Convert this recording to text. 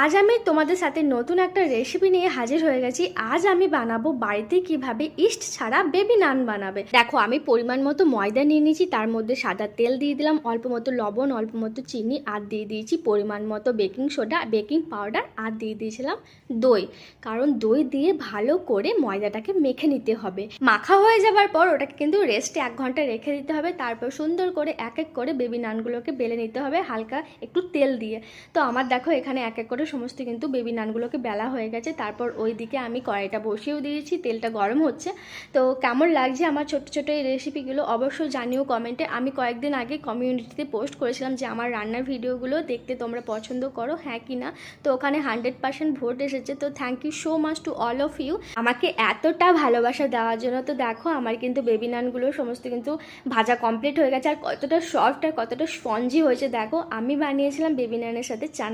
আজ আমি তোমাদের সাথে নতুন একটা রেসিপি নিয়ে হাজির হয়ে গেছি। আজ আমি বানাবো বাড়িতে কিভাবে ইস্ট ছাড়া বেবি নান বানাবে। দেখো, আমি পরিমাণ মতো ময়দা নিয়ে নিয়েছি, তার মধ্যে সাদা তেল দিয়ে দিলাম, অল্প মতো লবণ, অল্প মতো চিনি, আর দিয়ে দিয়েছি পরিমাণ মতো বেকিং সোডা, বেকিং পাউডার, আর দিয়ে দিয়েছিলাম দই। কারণ দই দিয়ে ভালো করে ময়দাটাকে মেখে নিতে হবে। মাখা হয়ে যাবার পর ওটাকে কিন্তু রেস্টে 1 ঘন্টা রেখে দিতে হবে। তারপর সুন্দর করে এক এক করে বেবি নানগুলোকে বেলে নিতে হবে হালকা একটু তেল দিয়ে। তো আমার দেখো এখানে এক এক করে সমস্ত কিন্তু বেবি নানগুলোকে বেলা হয়ে গেছে। তারপর ওই দিকে আমি কড়াইটা বসিয়েও দিয়েছি, তেলটা গরম হচ্ছে। তো কেমন লাগছে আমার ছোট ছোট এই রেসিপিগুলো অবশ্যই জানিও কমেন্টে। আমি কয়েকদিন আগে কমিউনিটিতে পোস্ট করেছিলাম যে আমার রান্নার ভিডিওগুলো দেখতে তোমরা পছন্দ করো, হ্যাঁ কি না। তো ওখানে 100% ভোট এসেছে। তো thank you so much to all of you আমাকে এতটা ভালোবাসা দেওয়ার জন্য। তো দেখো আমার কিন্তু বেবি নানগুলো সমস্ত কিন্তু ভাজা কমপ্লিট হয়ে গেছে। আর কতটা সফট আর কতটা স্পঞ্জি হয়েছে দেখো। আমি বানিয়েছিলাম বেবি নানের সাথে চানা